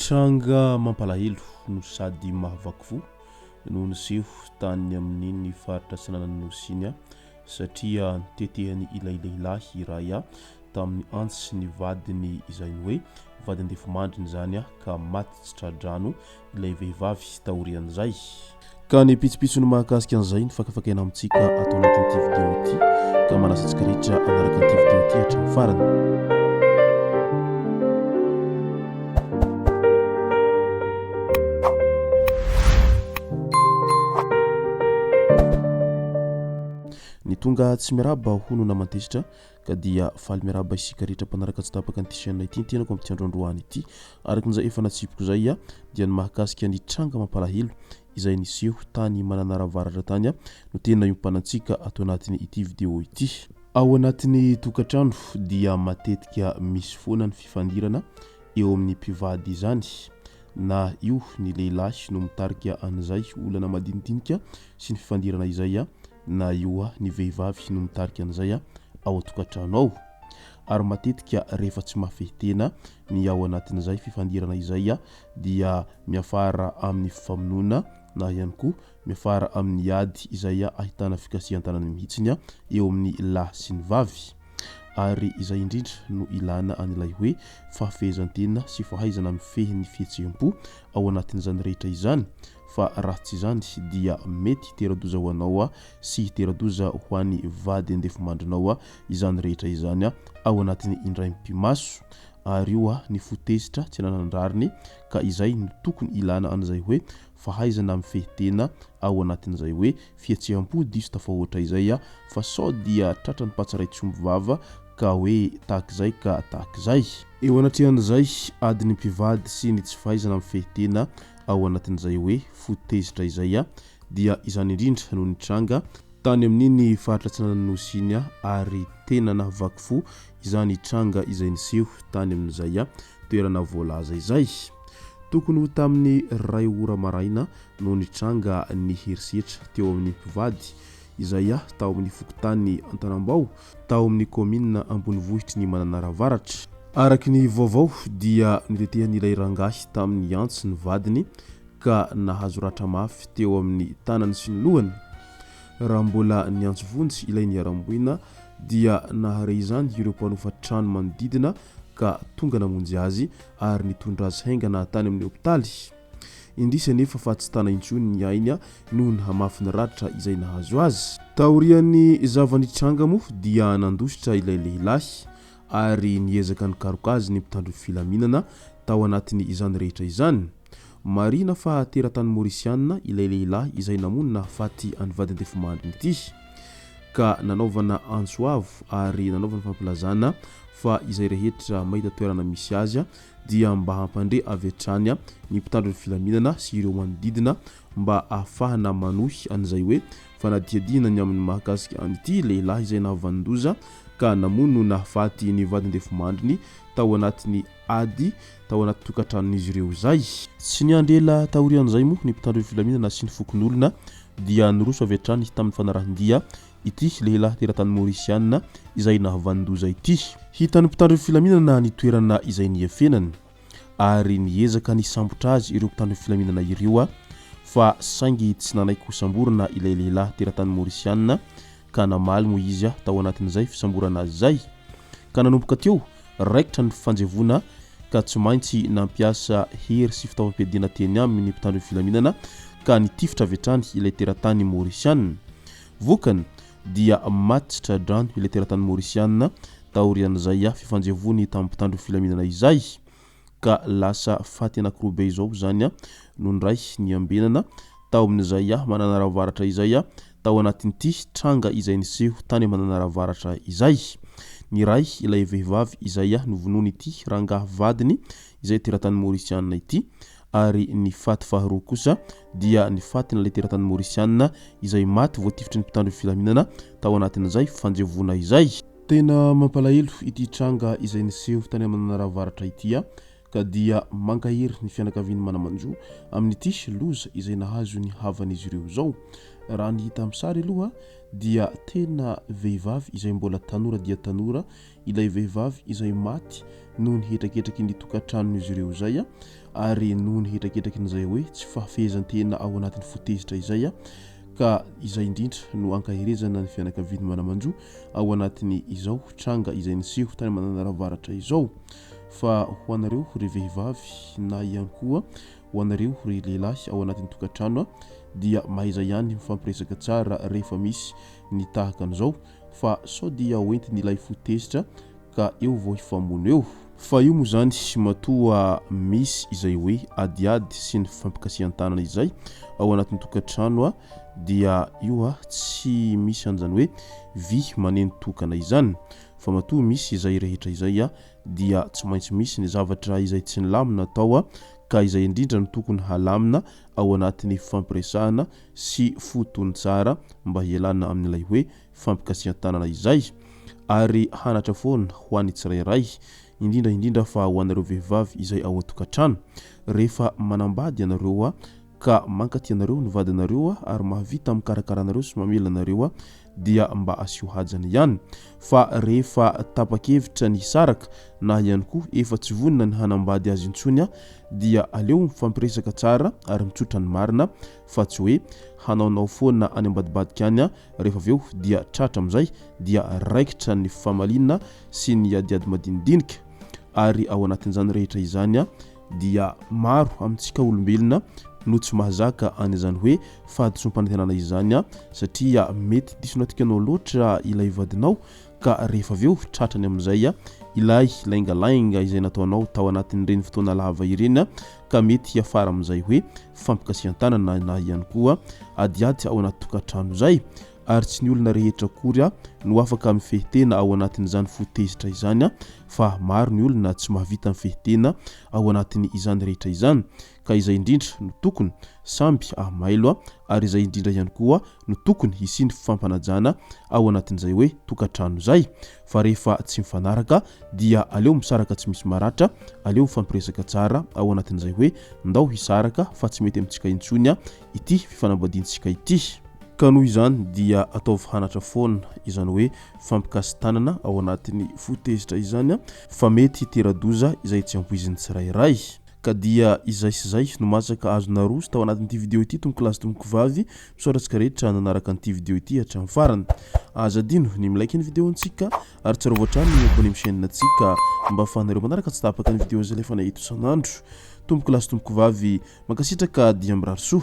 Tranga mampalahelo no sady mahavaky fo no niseho tany amin'ny faritra Tsinanana Nosy satria tetehany Ilay raha tamin'ny antsy ny vadiny izay hoe vadiny defamandriny zany ka maty tsy tradrano ilay vehivavy taorian'izay ka ny pitsopitsony mahakasika an'izay ny fakafakaina amintsika atao anatin'ity vidéo ity ka manasantsika rehetra anaraka an'ity vidéo ity hatramin'ny farany. Ny tonga tsy miaraba hono namantesitra ka dia faly miaraba isika rehetra mpanaraka tsy tapaka an'ity chaîne ity tenako amin'ity androandroany ity arakin'izay efa natsipiko zay dia ny mahakasika ny tranga mampalahelo izay niseho tany mananaravaratra tany no tena iompanantsika atao anatin'ny ity vidéo ity. Ao anatin'ny tokantrano dia matetika misy foana ny fifandirana eo amin'ny mpivady izany na io ny lehilahy no mitarika an'izay olana madinidinika sy ny fifandirana izay na io ny vehivavy no mitarika an'izay ao an-tokantrano ao ary matetika rehefa tsy mafehy tena ny ao anatin'izay fifandirana izay dia miafara amin'ny fifamonoana na ihany koa miafara amin'ny ady izay ahitana fikasihan-tanana mihitsiny eo amin'ny lahy sy ny vavy ary izay indrindra no ilana an'ilay hoe fahafehezan-tena sy fahaizana mifehy ny fihetseham-po ao anatin'izany rehetra izany fa raha tsy izany dia mety teradoza ho anao sy teradoza ho an'ny vady andefamandrinao izany rehetra izany ao anatin'ny indray mpimaso ary io ny fotezitra tsy nanandrariny ka izay no tokony ilana an'izay hoe fahaizana mifehy tena ao anatin'izay hoe fihetseham-po diso tafahoatra izay fa sao dia tratrany patsaraitsomby vava ka hoe tahak'izay ka tahak'izay eo anatrehan'izay adiny mpivady sy ny tsy fahaizana mifehy tena ao anatin'izay hoe fotezitra izay dia izany indrindra no nitranga tany amin'iny faritra Tsinanana Nosy iny ary tena nahavaky fo izany tranga izay niseho tany amin'izay toerana voalaza izay. Tokony ho tamin'ny ray ora maraina no nitranga ny herisetra teo amin'ny mpivady izay tao amin'ny fokotany Antanambao tao amin'ny commune Ambonivohitry ny Mananaravaratra. Araky ny vaovao dia nitetehan'ilay rangahy tamin'ny antsy ny vadiny ka nahazo ratra mafy teo amin'ny tanany sy ny lohany. Raha mbola ny antso vonjy ilay niaramboina dia nahare izany ireo mpanofa trano manodidina ka tonga namonjy azy ary nitondra azy haingana tany amin'ny hopitaly. Indrisy anefa fa tsy tana intsony ny ainy noho ny hamafy ny ratra izay nahazo azy. Taorian'ny zavanitranga moa dia nandositra ilay lehilahy ary niezaka ny karoka azy ny mpitandro filaminana tao anatin'ny izany rehetra izany. Marina fa teratany Mauritiana ilay lehilahy izay namonina faty any vady andefamandriny ity ka nanaovana antsoavo ary nanaovana fampilazana fa izay rehetra mahita toerana misy azy dia mba hampandre avy hatrany ny mpitandro filaminana sy ireo manodidina mba ahafahana manohy an'izay hoe fanadihadihana ny amin'ny mahakasika an'ity lehilahy izay nahavandoza ka namono nahafaty ny vady andefamandriny tao anatin'ny ady tao anaty tokantranon'izy ireo zay. Tsy niandrela taorian'izay moa ny mpitandro filaminana sy ny fokon'olona dia niroso avy hatrany tamin'ny fanarahan-dia ity lehilahy teratany Mauritiana izay nahavandoza ity. Hitan'ny mpitandro filaminana ny toerana izay niefenany ary niezaka ny sambotra azy ireo mpitandro filaminana ireo fa saingy tsy nanaiky ho samborana ilay lehilahy teratany Mauritiana ka namaly moa izy tao anatin'izay fisamborana azy zay ka nanomboka teo raikitra ny fanjevona ka tsy maintsy nampiasa hery sy fitaovam-piadiana teny amin'ny mpitandro filaminana ka nitifitra avy hatrany ilay teratany Mauritiana. Vokany dia maty tsy tradrano ilay teratany Mauritiana taorian'izay fifanjevony tamin'ny mpitandro filaminana izay ka lasa faty anankiroa be izao zany no ndray niambenana tao amin'izay mananaravaratra izay tao anatin'ity tranga izay niseho tany mananaravaratra izay. Ny ray ilay vehivavy izay novonoiny ity rangahy vadiny izay teratany Mauritiana ity ary ny faty faharoa kosa dia ny faty n'ilay teratany Mauritiana izay maty voatifitry ny mpitandro filaminana tao anatin'izay fanjevona izay. Tena mampalahelo ity tranga izay niseho tany mananaravaratra ity ka dia mankahery ny fianakaviany manamanjo amin'ity loza izay nahazo ny havan'izy ireo zao. Raha ny hita amin'ny sary aloha dia tena vehivavy izay mbola tanora dia tanora, ilay vehivavy izay maty noho ny hetraketraky ny tokantranon'izy ireo zay ary noho ny hetraketraky n'izay hoe tsy fahafehezan-tena ao anatin'ny fotezitra izay ka izay indrindra no ankaherezana ny fianakaviany manamanjo ao anatin'ny izao tranga izay niseho tany mananaravaratra izao. Fa ho anareo ry vehivavy na ihany koa ho anareo ry lehilahy ao anatin'ny tokantrano dia mahaiza ihany mifampiresaka tsara rehefa misy ny tahaka an'izao fa sao dia hoentiny ilay fotezitra ka eo vao hifamono eo. Fa io moa zany matoa misy izay hoe adiady sy ny fifampikasihan-tanana izay ao anatin'ny tokantrano dia io tsy misy an'izany hoe vy maneno tokana izany fa matoa misy izay rehetra izay dia tsy maintsy misy ny zavatra izay tsy nilamina atao ka izay indrindra no tokony halamina ao anatin'ny fifampiresahana sy fotony tsara mba hialana amin'ilay hoe fifampikasihan-tanana izay ary hanatra foana ho an'ny tsirairay indrindra fa ho anareo vehivavy izay ao an-tokantrano rehefa manambady ianareo ka mankaty anareo ny vadinareo ary mahavita mikarakara anareo sy mamela anareo dia mba asio hajany ihany. Fa rehefa tapa-kevitra ny saraka na ihany koa efa tsy vonina ny hanambady azy intsony dia aleo mifampiresaka tsara ary mitsotra ny marina fa tsy hoe hanaonao foana any ambadibadika any rehefa aveo dia tratra amin'izay dia raikitra ny famalinana sy ny adiady madinidinika ary ao anatin'izany rehetra izany dia maro amintsika olombelona no tsy mahazaka an'izany hoe fahadisom-panantenana izany satria mety diso natikanao loatra ilay vadinao ka rehefa aveo tratrany amin'izay ilay laingalainga izay nataonao tao anatin'ireny fotoana lava ireny ka mety hiafara amin'izay hoe fifampikasihan-tanana na ihany koa adiady ao anaty tokantrano izay ary tsy ny olona rehetra kory no afaka mifehi-tena ao anatin'izany fotezitra izany fa maro ny olona tsy mahavita mifehi-tena ao anatin' izany rehetra izany ka izay indrindra no tokony samby mailo ary izay indrindra ihany koa no tokony hisy fifampanajana ao anatin'izay hoe tokantrano izay. Fa rehefa tsy mifanaraka dia aleo misaraka tsy misy maratra, aleo mifampiresaka tsara ao anatin'izay hoe ndao hisaraka fa tsy mety amintsika intsony ity fifanambadiantsika ity. Ka noho izany dia ataovy hanatra foana izany hoe fifampikasi-tanana ao anatin'ny fotezitra izany fa mety teradoza izay tsy ampoizin'ny tsirairay. Ka dia izay sy izay no masaka azona roso tao anatin'ity video ity tombokilasy tombokivavy misaorantsika rehetra nanaraka an'ity video ity hatramin'ny farany. Azadino ny milaiky ny videontsika ary tsarovatra ny abonneo chaîne antsika mba ahafahanareo manaraka tsy tapaka ny video izay lefa eto isan'andro. Tombokilasy tombokivavy mankasitraka dia mirary soa.